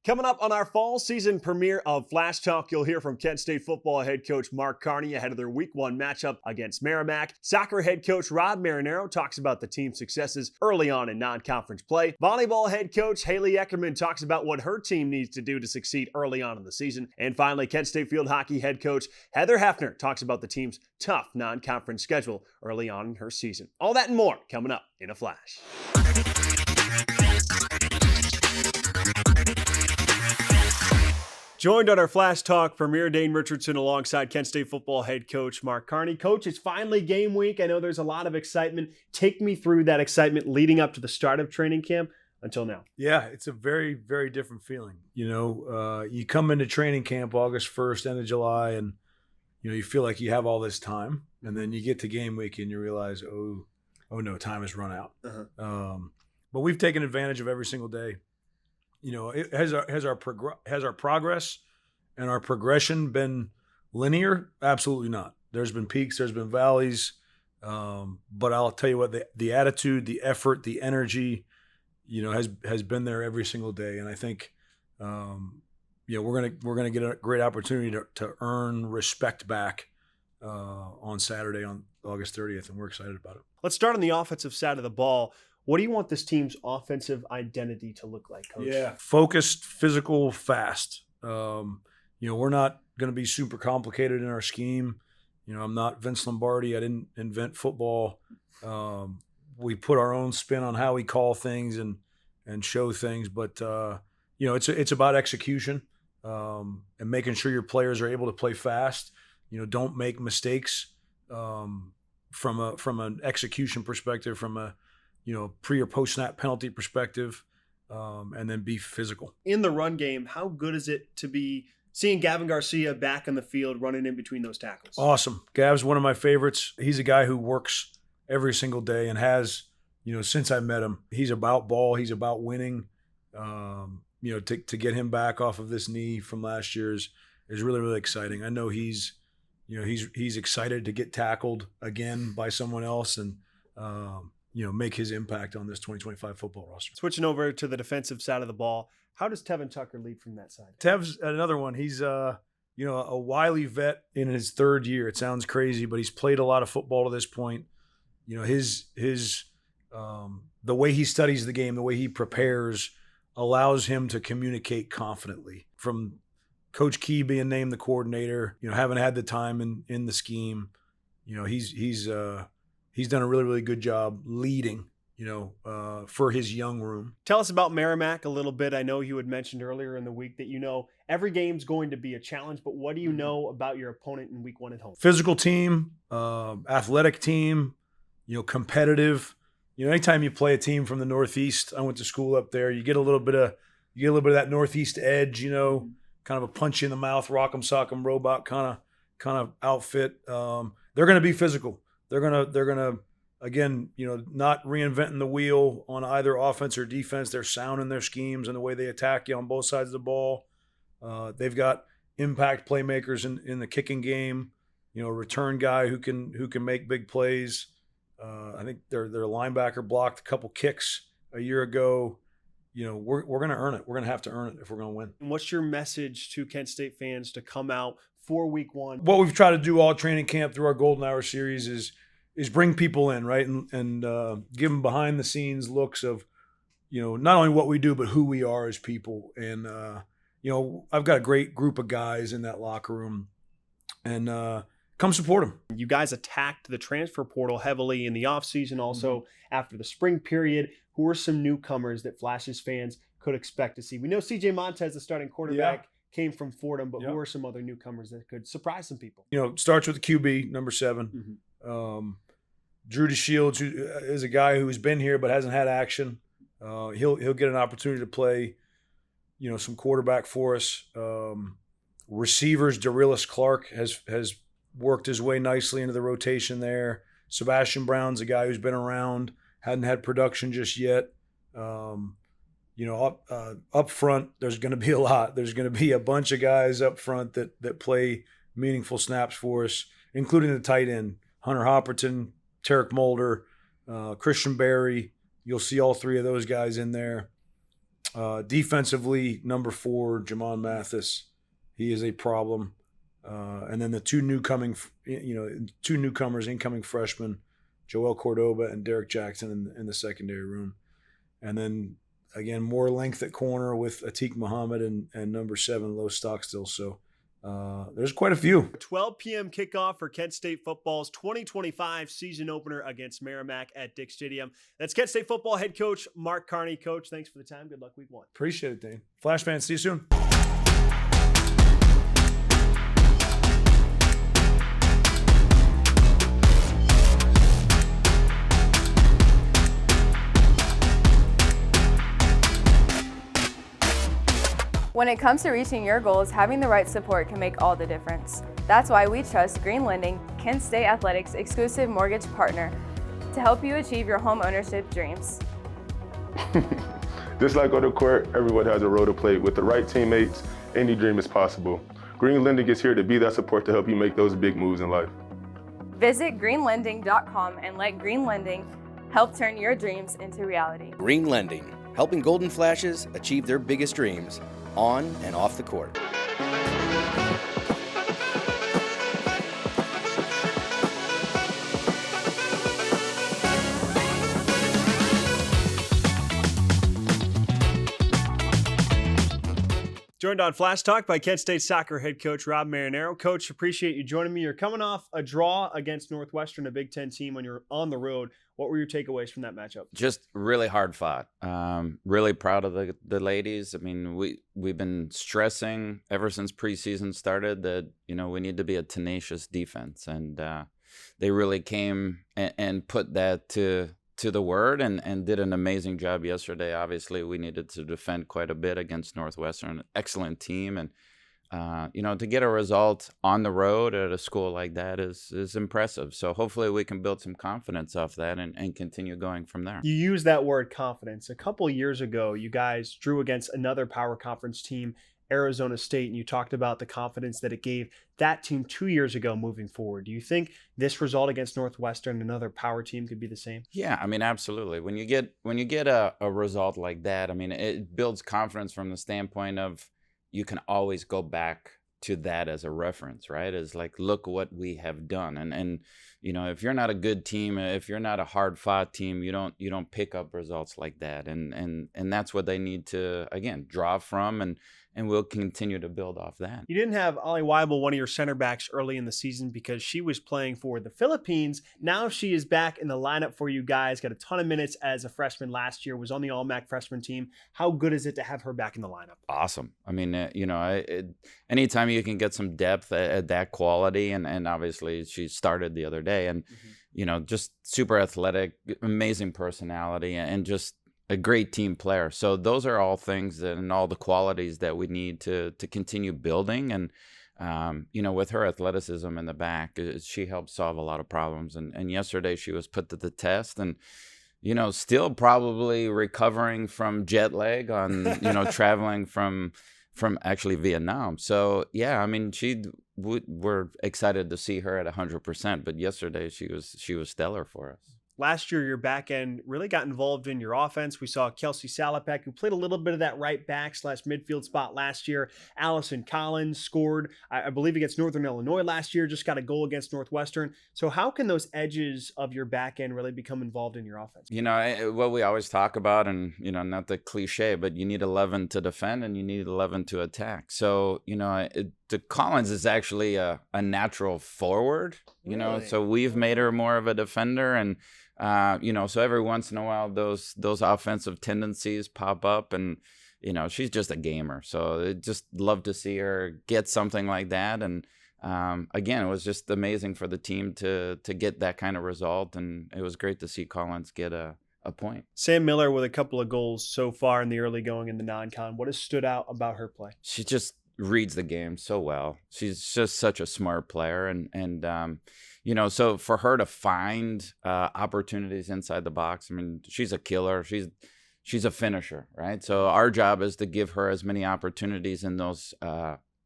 Coming up on our fall season premiere of Flashtalk, you'll hear from Kent State football head coach Mark Carney ahead of their Week 1 matchup against Merrimack. Soccer head coach Rod Marinaro talks about the team's successes early on in non-conference play. Volleyball head coach Haley Eckerman talks about what her team needs to do to succeed early on in the season. And finally, Kent State field hockey head coach Heather Hefner talks about the team's tough non-conference schedule early on in her season. All that and more coming up in a flash. Joined on our Flash Talk premiere, Dane Richardson alongside Kent State football head coach Mark Carney. Coach, it's finally game week. I know there's a lot of excitement. Take me through that excitement leading up to the start of training camp until now. Yeah, it's a very, very different feeling. You come into training camp August 1st, end of July, and you feel like you have all this time, and then you get to game week and you realize, oh no, time has run out. But we've taken advantage of every single day. Has our progress and our progression been linear? Absolutely not. There's been peaks, there's been valleys, but I'll tell you what, the attitude, the effort, the energy, has been there every single day, and I think, we're gonna get a great opportunity to earn respect back on Saturday, on August 30th, and we're excited about it. Let's start on the offensive side of the ball. What do you want this team's offensive identity to look like, Coach? Yeah, focused, physical, fast. We're not going to be super complicated in our scheme. I'm not Vince Lombardi. I didn't invent football. We put our own spin on how we call things and show things, but it's about execution and making sure your players are able to play fast. Don't make mistakes from an execution perspective, from a pre or post snap penalty perspective, and then be physical. In the run game, how good is it to be seeing Gavin Garcia back in the field running in between those tackles? Awesome. Gav's one of my favorites. He's a guy who works every single day and has, since I met him. He's about ball. He's about winning. To get him back off of this knee from last year's is really, really exciting. I know he's excited to get tackled again by someone else and, make his impact on this 2025 football roster. Switching over to the defensive side of the ball, how does Tevin Tucker lead from that side? Tev's another one. He's a wily vet in his third year. It sounds crazy, but he's played a lot of football to this point. His the way he studies the game, the way he prepares, allows him to communicate confidently. From Coach Key being named the coordinator, haven't had the time in the scheme. He's done a really, really good job leading, for his young room. Tell us about Merrimack a little bit. I know you had mentioned earlier in the week that every game's going to be a challenge, but what do you know about your opponent in Week 1 at home? Physical team, athletic team, competitive. Anytime you play a team from the Northeast, I went to school up there, you get a little bit of that Northeast edge, kind of a punch you in the mouth, rock'em sock'em robot kind of outfit. They're going to be physical. They're gonna again, not reinventing the wheel on either offense or defense. They're sound in their schemes and the way they attack you on both sides of the ball. They've got impact playmakers in the kicking game. A return guy who can make big plays. I think their linebacker blocked a couple kicks a year ago. We're going to earn it. We're going to have to earn it if we're going to win. And what's your message to Kent State fans to come out for Week 1? What we've tried to do all training camp through our Golden Hour series is bring people in, right, and give them behind the scenes looks of, not only what we do but who we are as people. And I've got a great group of guys in that locker room, and come support them. You guys attacked the transfer portal heavily in the offseason, also after the spring period. Who are some newcomers that Flash's fans could expect to see? We know C.J. Montez, the starting quarterback. Yeah. Came from Fordham, but who are some other newcomers that could surprise some people? Starts with the QB, number 7. Drew DeShields, who is a guy who's been here but hasn't had action. He'll get an opportunity to play, some quarterback for us. Receivers, Darilus Clark has worked his way nicely into the rotation there. Sebastian Brown's a guy who's been around, hadn't had production just yet. Up front, there's going to be a lot. There's going to be a bunch of guys up front that play meaningful snaps for us, including the tight end, Hunter Hopperton, Tarek Mulder, Christian Berry. You'll see all 3 of those guys in there. Defensively, number 4, Jamon Mathis. He is a problem. And then the two newcomers, incoming freshmen, Joel Cordoba and Derek Jackson in the secondary room. And then, again, more length at corner with Atiq Muhammad and number 7, Low Stockstill. So there's quite a few. 12 p.m. kickoff for Kent State football's 2025 season opener against Merrimack at Dick Stadium. That's Kent State football head coach Mark Carney. Coach, thanks for the time. Good luck week 1. Appreciate it, Dane. Flash fans, see you soon. When it comes to reaching your goals, having the right support can make all the difference. That's why we trust Green Lending, Kent State Athletics' exclusive mortgage partner, to help you achieve your home ownership dreams. Just like on the court, everyone has a role to play. With the right teammates, any dream is possible. Green Lending is here to be that support to help you make those big moves in life. Visit greenlending.com and let Green Lending help turn your dreams into reality. Green Lending, helping Golden Flashes achieve their biggest dreams on and off the court. Joined on Flashtalk by Kent State soccer head coach Rob Marinaro. Coach, appreciate you joining me. You're coming off a draw against Northwestern, a Big Ten team, when you're on the road. What were your takeaways from that matchup? Just really hard fought. Really proud of the ladies. I mean, we've been stressing ever since preseason started that, we need to be a tenacious defense. And they really came and put that to the word and did an amazing job yesterday. Obviously, we needed to defend quite a bit against Northwestern. Excellent team. And, to get a result on the road at a school like that is impressive. So hopefully we can build some confidence off that and continue going from there. You use that word confidence. A couple years ago, you guys drew against another power conference team, Arizona State, and you talked about the confidence that it gave that team 2 years ago moving forward. Do you think this result against Northwestern, another power team, could be the same? Yeah, I mean, absolutely. When you get a result like that, I mean, it builds confidence from the standpoint of you can always go back to that as a reference, right? It's like, look what we have done. And if you're not a good team, if you're not a hard fought team, you don't pick up results like that. And that's what they need to, again, draw from, and we'll continue to build off that. You didn't have Ali Weibel, one of your center backs, early in the season because she was playing for the Philippines. Now she is back in the lineup for you guys, got a ton of minutes as a freshman last year, was on the All-MAC freshman team. How good is it to have her back in the lineup? Awesome. I mean, anytime you can get some depth at that quality, and obviously she started the other day, and, just super athletic, amazing personality, and just a great team player. So those are all things and all the qualities that we need to continue building. And, with her athleticism in the back, she helps solve a lot of problems. And yesterday she was put to the test, and, still probably recovering from jet lag on, traveling from actually Vietnam. So, yeah, I mean, we're excited to see her at 100%. But yesterday she was stellar for us. Last year, your back end really got involved in your offense. We saw Kelsey Salopek, who played a little bit of that right back / midfield spot last year. Allison Collins scored, I believe, against Northern Illinois last year, just got a goal against Northwestern. So how can those edges of your back end really become involved in your offense? What we always talk about, and, not the cliche, but you need 11 to defend and you need 11 to attack. So, the Collins is actually a natural forward, Really? So we've made her more of a defender, and so every once in a while those offensive tendencies pop up, and she's just a gamer. So I just love to see her get something like that. And again, it was just amazing for the team to get that kind of result, and it was great to see Collins get a point. Sam Miller with a couple of goals so far in the early going in the non-con. What has stood out about her play? She just reads the game so well. She's just such a smart player, and so for her to find opportunities inside the box, I mean, she's a killer. She's a finisher, right? So our job is to give her as many opportunities in those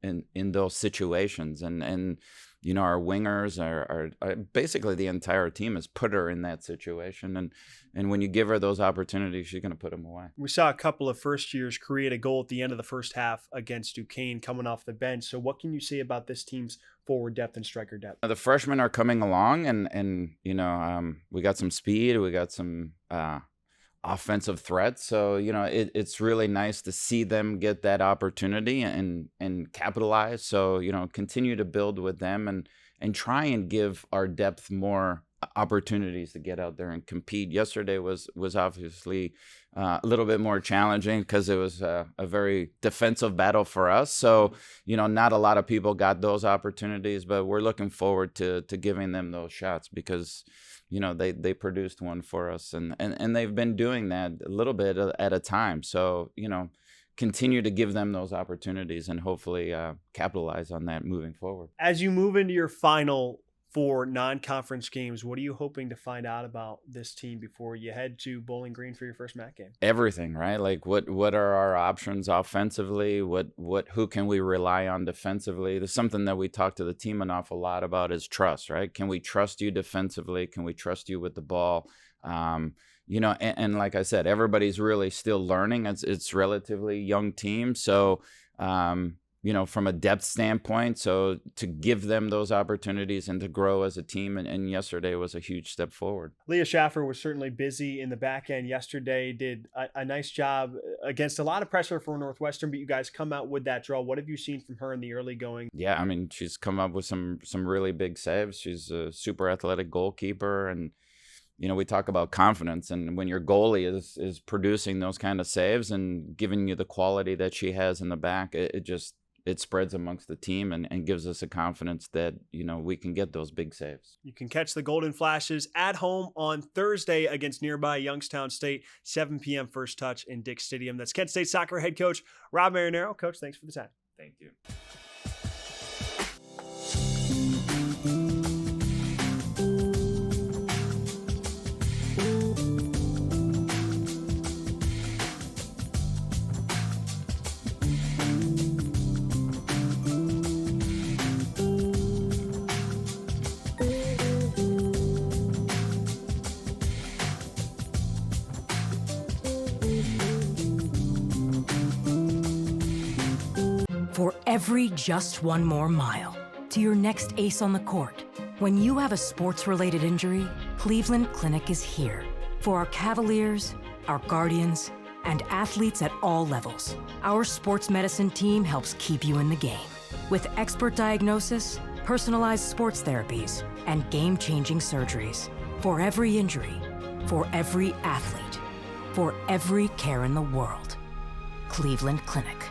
in those situations. And our wingers are basically the entire team has put her in that situation. And when you give her those opportunities, she's going to put them away. We saw a couple of first years create a goal at the end of the first half against Duquesne coming off the bench. So what can you say about this team's forward depth and striker depth? The freshmen are coming along, and we got some speed, we got some offensive threats. So it's really nice to see them get that opportunity and capitalize. So continue to build with them and try and give our depth more opportunities to get out there and compete. Yesterday was obviously a little bit more challenging because it was a very defensive battle for us. So not a lot of people got those opportunities, but we're looking forward to giving them those shots because they produced one for us, and they've been doing that a little bit at a time. So continue to give them those opportunities and hopefully capitalize on that moving forward. As you move into your final 4 non-conference games, what are you hoping to find out about this team before you head to Bowling Green for your first MAC game? Everything, right? Like what are our options offensively? Who can we rely on defensively? There's something that we talk to the team an awful lot about is trust, right? Can we trust you defensively? Can we trust you with the ball? And like I said, everybody's really still learning. It's relatively young team, so from a depth standpoint, so to give them those opportunities and to grow as a team, and yesterday was a huge step forward. Leah Schaffer was certainly busy in the back end yesterday, did a nice job against a lot of pressure for Northwestern, but you guys come out with that draw. What have you seen from her in the early going? Yeah, I mean, she's come up with some really big saves. She's a super athletic goalkeeper, and we talk about confidence, and when your goalie is producing those kind of saves and giving you the quality that she has in the back, it spreads amongst the team and gives us a confidence that, we can get those big saves. You can catch the Golden Flashes at home on Thursday against nearby Youngstown State, 7 p.m. first touch in Dick Stadium. That's Kent State soccer head coach Rob Marinaro. Coach, thanks for the time. Thank you. For every just one more mile to your next ace on the court. When you have a sports-related injury, Cleveland Clinic is here. For our Cavaliers, our Guardians, and athletes at all levels, our sports medicine team helps keep you in the game. With expert diagnosis, personalized sports therapies, and game-changing surgeries. For every injury, for every athlete, for every care in the world. Cleveland Clinic.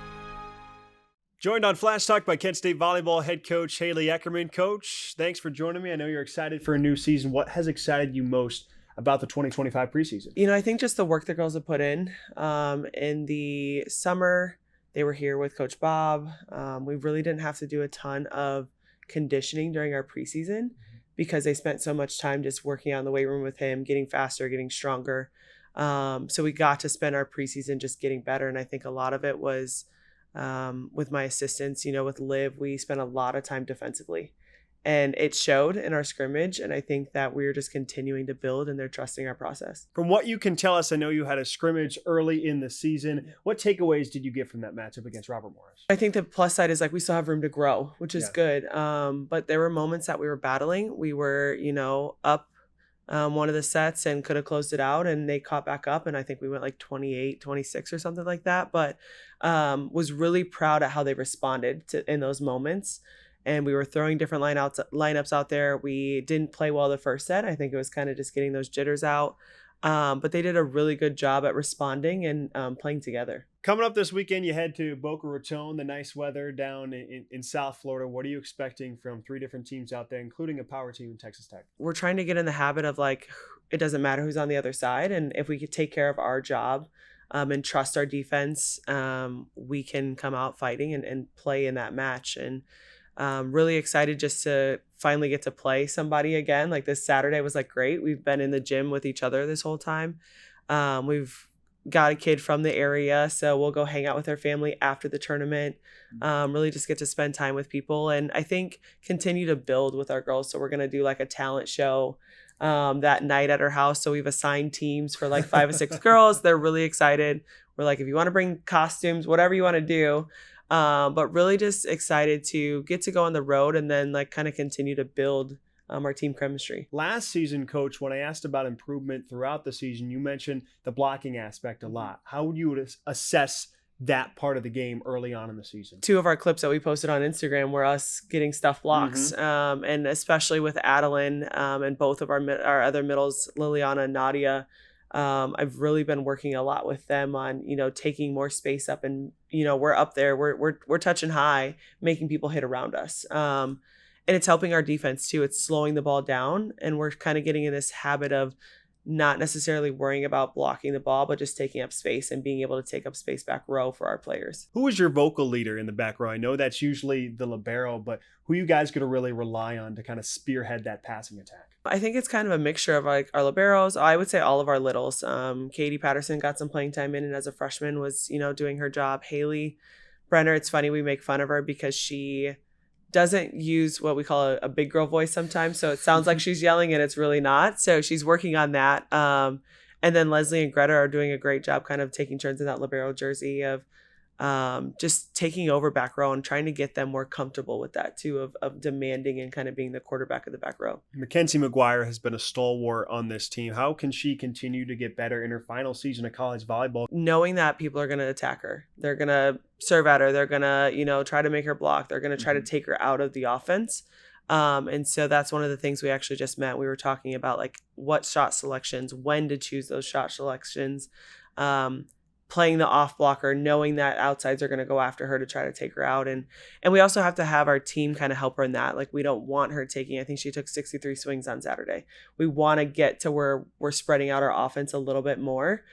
Joined on Flashtalk by Kent State Volleyball head coach Haley Eckerman. Coach, thanks for joining me. I know you're excited for a new season. What has excited you most about the 2025 preseason? I think just the work the girls have put in. In the summer, they were here with Coach Bob. We really didn't have to do a ton of conditioning during our preseason because they spent so much time just working out in the weight room with him, getting faster, getting stronger. So we got to spend our preseason just getting better. And I think a lot of it was with my assistants, with Liv, we spent a lot of time defensively and it showed in our scrimmage. And I think that we're just continuing to build and they're trusting our process. From what you can tell us, I know you had a scrimmage early in the season. What takeaways did you get from that matchup against Robert Morris? I think the plus side is we still have room to grow, which is good. But there were moments that we were battling. We were, up one of the sets and could have closed it out and they caught back up. And I think we went 28-26 or something like that. But was really proud at how they responded in those moments. And we were throwing different lineups out there. We didn't play well the first set. I think it was kind of just getting those jitters out. But they did a really good job at responding and playing together. Coming up this weekend, you head to Boca Raton, the nice weather down in South Florida. What are you expecting from 3 different teams out there, including a power team in Texas Tech? We're trying to get in the habit of it doesn't matter who's on the other side. And if we could take care of our job and trust our defense, we can come out fighting and play in that match. And really excited just to finally get to play somebody again. This Saturday was great. We've been in the gym with each other this whole time. We've got a kid from the area, so we'll go hang out with her family after the tournament. Really just get to spend time with people, and I think continue to build with our girls. So we're gonna do like a talent show that night at her house. So we've assigned teams for like 5 or 6 girls. They're really excited. We're like, if you want to bring costumes, whatever you want to do. But really just excited to get to go on the road and then like kind of continue to build our team chemistry. Last season, Coach, when I asked about improvement throughout the season, you mentioned the blocking aspect a lot. How would you assess that part of the game early on in the season? 2 of our clips that we posted on Instagram were us getting stuff blocks, and especially with Adeline and both of our other middles, Liliana and Nadia. I've really been working a lot with them on, taking more space up, and, we're up there, we're touching high, making people hit around us. And it's helping our defense too. It's slowing the ball down, and we're kind of getting in this habit of not necessarily worrying about blocking the ball, but just taking up space and being able to take up space back row for our players. Who is your vocal leader in the back row? I know that's usually the libero, but who are you guys going to really rely on to kind of spearhead that passing attack? I think it's kind of a mixture of like our liberos. I would say all of our littles. Katie Patterson got some playing time in, and as a freshman was, doing her job. Haley Brenner, it's funny, we make fun of her because she doesn't use what we call a big girl voice sometimes. So it sounds like she's yelling and it's really not. So she's working on that. And then Leslie and Greta are doing a great job kind of taking turns in that libero jersey of just taking over back row and trying to get them more comfortable with that too, of demanding and kind of being the quarterback of the back row. Mackenzie McGuire has been a stalwart on this team. How can she continue to get better in her final season of college volleyball? Knowing that people are going to attack her. They're going to serve at her. They're going to, try to make her block. They're going to try to take her out of the offense. And so that's one of the things we actually just met. We were talking about like what shot selections, when to choose those shot selections, playing the off blocker, knowing that outsides are going to go after her to try to take her out. And we also have to have our team kind of help her in that. Like we don't want her taking, I think she took 63 swings on Saturday. We want to get to where we're spreading out our offense a little bit more,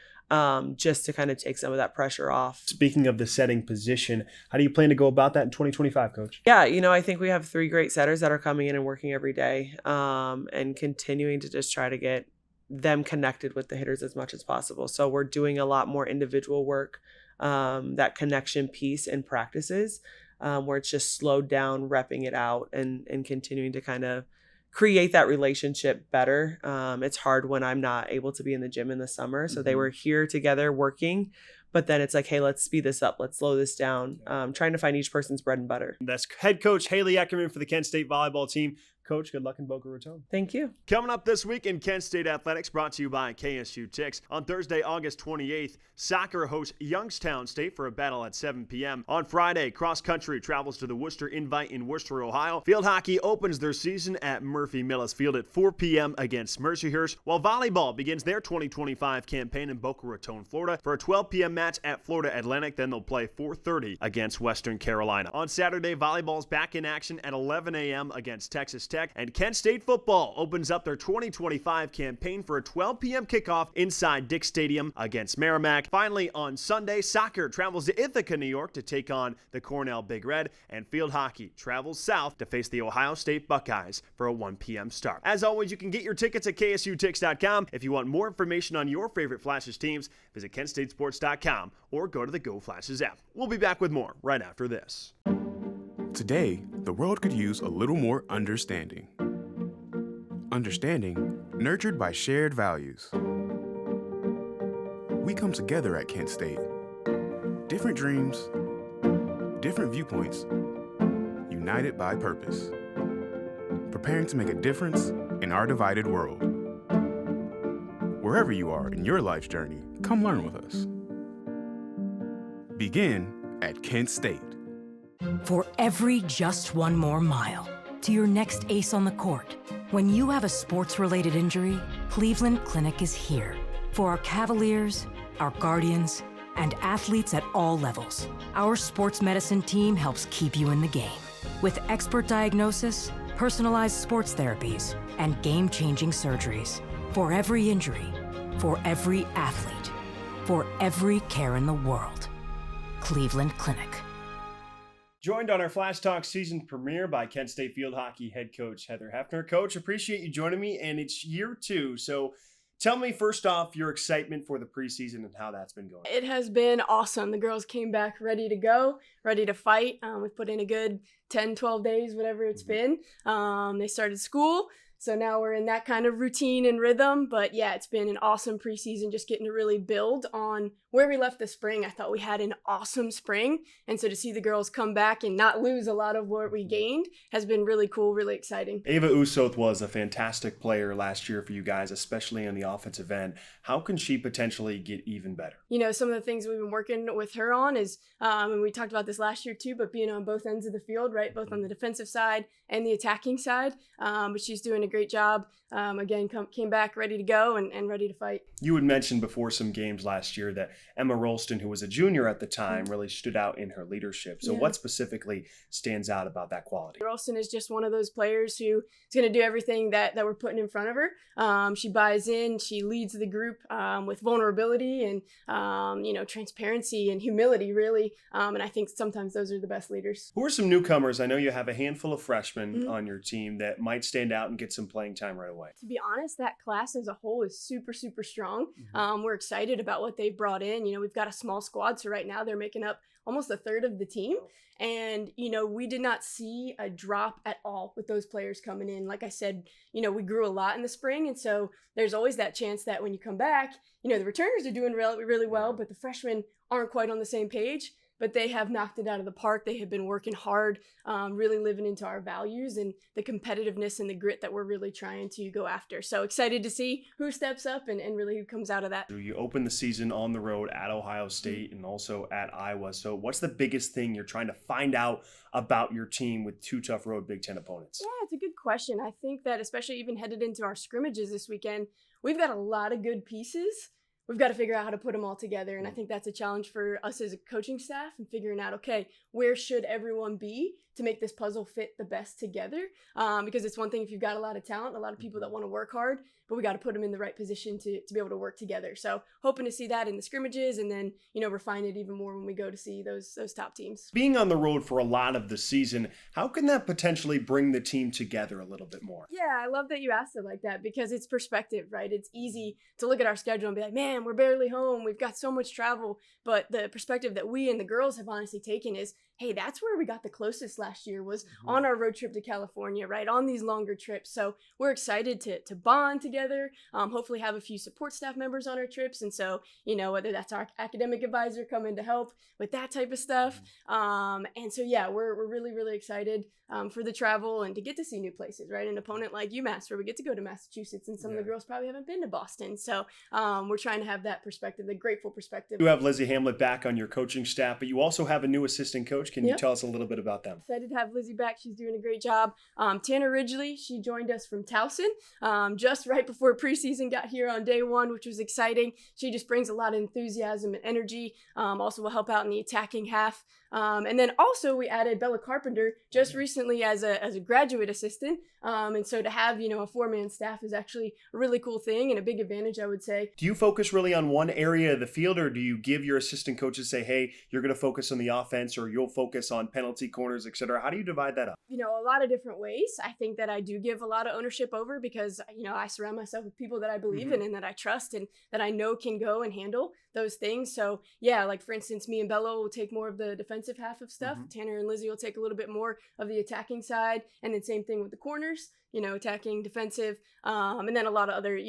just to kind of take some of that pressure off. Speaking of the setting position, how do you plan to go about that in 2025, Coach? Yeah, I think we have 3 great setters that are coming in and working every day, and continuing to just try to get them connected with the hitters as much as possible. So we're doing a lot more individual work, that connection piece in practices, where it's just slowed down, repping it out, and continuing to kind of create that relationship better. It's hard when I'm not able to be in the gym in the summer. So they were here together working, but then it's like, hey, let's speed this up. Let's slow this down. Trying to find each person's bread and butter. That's head coach Haley Eckerman for the Kent State volleyball team. Coach, good luck in Boca Raton. Thank you. Coming up this week in Kent State Athletics, brought to you by KSU Ticks. On Thursday, August 28th, soccer hosts Youngstown State for a battle at 7 p.m. On Friday, cross country travels to the Worcester Invite in Worcester, Ohio. Field hockey opens their season at Murphy Millis Field at 4 p.m. against Mercyhurst, while volleyball begins their 2025 campaign in Boca Raton, Florida for a 12 p.m. match at Florida Atlantic. Then they'll play 4:30 against Western Carolina. On Saturday, volleyball's back in action at 11 a.m. against Texas Tech, and Kent State football opens up their 2025 campaign for a 12 p.m. kickoff inside Dick Stadium against Merrimack. Finally, on Sunday, soccer travels to Ithaca, New York to take on the Cornell Big Red, and field hockey travels south to face the Ohio State Buckeyes for a 1 p.m. start. As always, you can get your tickets at ksutix.com. If you want more information on your favorite Flashes teams, visit kentstatesports.com or go to the Go Flashes app. We'll be back with more right after this. Today, the world could use a little more understanding. Understanding nurtured by shared values. We come together at Kent State. Different dreams, different viewpoints, united by purpose. Preparing to make a difference in our divided world. Wherever you are in your life's journey, come learn with us. Begin at Kent State. For every just one more mile to your next ace on the court, when you have a sports-related injury, Cleveland Clinic is here. For our Cavaliers, our Guardians, and athletes at all levels, our sports medicine team helps keep you in the game. With expert diagnosis, personalized sports therapies, and game-changing surgeries. For every injury, for every athlete, for every care in the world. Cleveland Clinic. Joined on our Flash Talk season premiere by Kent State field hockey head coach Heather Hefner. Coach, appreciate you joining me, and it's year 2, so Tell me first off your excitement for the preseason and how that's been going. It has been awesome. The girls came back ready to go, ready to fight. We've put in a good 10, 12 days, whatever it's been. They started school. So now we're in that kind of routine and rhythm. But yeah, it's been an awesome preseason, just getting to really build on where we left the spring. I thought we had an awesome spring. And so to see the girls come back and not lose a lot of what we gained has been really cool, really exciting. Ava Usoth was a fantastic player last year for you guys, especially on the offensive end. How can she potentially get even better? You know, some of the things we've been working with her on is, and we talked about this last year too, but being on both ends of the field, right? Both on the defensive side and the attacking side. But she's doing a great job. Again, came back ready to go and ready to fight. You had mentioned before some games last year that Emma Rolston, who was a junior at the time, really stood out in her leadership. So what specifically stands out about that quality? Rolston is just one of those players who is going to do everything that we're putting in front of her. She buys in, she leads the group with vulnerability and, transparency and humility, really. And I think sometimes those are the best leaders. Who are some newcomers? I know you have a handful of freshmen on your team that might stand out and get some playing time right away. To be honest, that class as a whole is super, super strong. We're excited about what they've brought in. You know, we've got a small squad, so right now they're making up almost a third of the team. And, we did not see a drop at all with those players coming in. Like I said, we grew a lot in the spring. And so there's always that chance that when you come back, the returners are doing really, really well, but the freshmen aren't quite on the same page. But they have knocked it out of the park. They have been working hard, really living into our values and the competitiveness and the grit that we're really trying to go after. So excited to see who steps up and really who comes out of that. You open the season on the road at Ohio State and also at Iowa. So what's the biggest thing you're trying to find out about your team with two tough road Big Ten opponents? Yeah, it's a good question. I think that especially even headed into our scrimmages this weekend, we've got a lot of good pieces. We've got to figure out how to put them all together. And I think that's a challenge for us as a coaching staff and figuring out, okay, where should everyone be to make this puzzle fit the best together? Because it's one thing if you've got a lot of talent, a lot of people that want to work hard, but we got to put them in the right position to be able to work together. So hoping to see that in the scrimmages and then, refine it even more when we go to see those top teams. Being on the road for a lot of the season, how can that potentially bring the team together a little bit more? Yeah, I love that you asked it like that because it's perspective, right? It's easy to look at our schedule and be like, man, we're barely home. We've got so much travel. But the perspective that we and the girls have honestly taken is, hey, that's where we got the closest last year was on our road trip to California, right? On these longer trips. So we're excited to bond together, hopefully have a few support staff members on our trips. And so, whether that's our academic advisor coming to help with that type of stuff. And so, yeah, we're really, really excited for the travel and to get to see new places, right? An opponent like UMass where we get to go to Massachusetts and some of the girls probably haven't been to Boston. So we're trying to have that perspective, the grateful perspective. You have Lizzie Hamlet back on your coaching staff, but you also have a new assistant coach. Can you tell us a little bit about them? Excited to have Lizzie back. She's doing a great job. Tanner Ridgely, she joined us from Towson just right before preseason, got here on day one, which was exciting. She just brings a lot of enthusiasm and energy. Also will help out in the attacking half. And then also we added Bella Carpenter just recently as a graduate assistant. And so to have, a 4-man staff is actually a really cool thing and a big advantage, I would say. Do you focus really on one area of the field, or do you give your assistant coaches say, hey, you're going to focus on the offense or you'll focus on penalty corners, et cetera? How do you divide that up? A lot of different ways. I think that I do give a lot of ownership over because, I surround myself with people that I believe in and that I trust and that I know can go and handle those things. So yeah, like for instance, me and Bella will take more of the defensive half of stuff. Tanner and Lizzie will take a little bit more of the attacking side. And then same thing with the corners, attacking, defensive, and then a lot of other,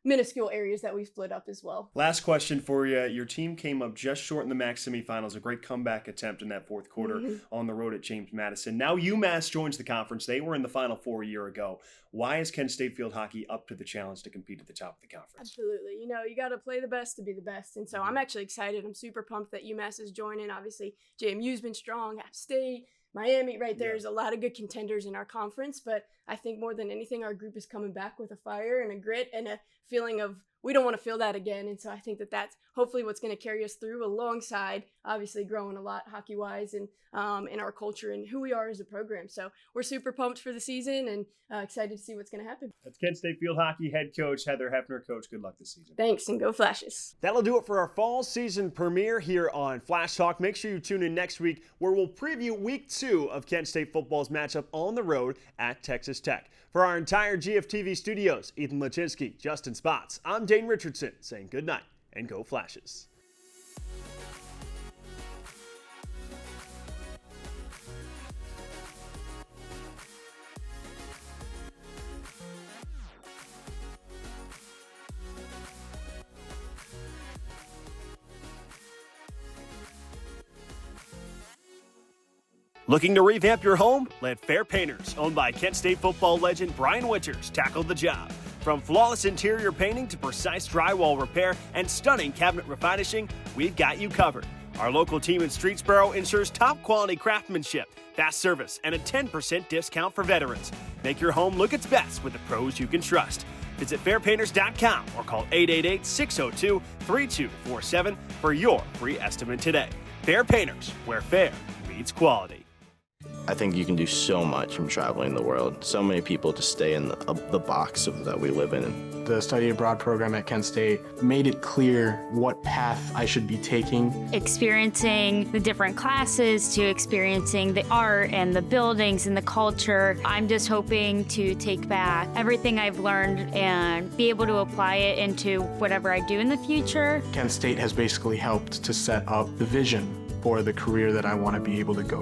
minuscule areas that we split up as well. Last question for you. Your team came up just short in the MAC semifinals, a great comeback attempt in that fourth quarter on the road at James Madison. Now UMass joins the conference. They were in the Final Four a year ago. Why is Kent State field hockey up to the challenge to compete at the top of the conference? Absolutely. You got to play the best to be the best. And so I'm actually excited. I'm super pumped that UMass is joining. Obviously, JMU's been strong, App State, Miami, right? There's a lot of good contenders in our conference, but I think more than anything, our group is coming back with a fire and a grit and a feeling of we don't want to feel that again. And so I think that that's hopefully what's going to carry us through alongside obviously growing a lot hockey-wise and in our culture and who we are as a program. So we're super pumped for the season and excited to see what's going to happen. That's Kent State field hockey head coach Heather Hefner. Coach, good luck this season. Thanks, and go Flashes. That'll do it for our fall season premiere here on Flashtalk. Make sure you tune in next week where we'll preview week 2 of Kent State football's matchup on the road at Texas Tech. For our entire GFTV studios, Ethan Lachinsky, Justin Spots, I'm Dave Zane Richardson saying good night and go Flashes. Looking to revamp your home? Let Fair Painters, owned by Kent State football legend Brian Winters, tackle the job. From flawless interior painting to precise drywall repair and stunning cabinet refinishing, we've got you covered. Our local team in Streetsboro ensures top quality craftsmanship, fast service, and a 10% discount for veterans. Make your home look its best with the pros you can trust. Visit fairpainters.com or call 888-602-3247 for your free estimate today. Fair Painters, where fair meets quality. I think you can do so much from traveling the world. So many people just stay in the box that we live in. The study abroad program at Kent State made it clear what path I should be taking. Experiencing the different classes to experiencing the art and the buildings and the culture. I'm just hoping to take back everything I've learned and be able to apply it into whatever I do in the future. Kent State has basically helped to set up the vision for the career that I want to be able to go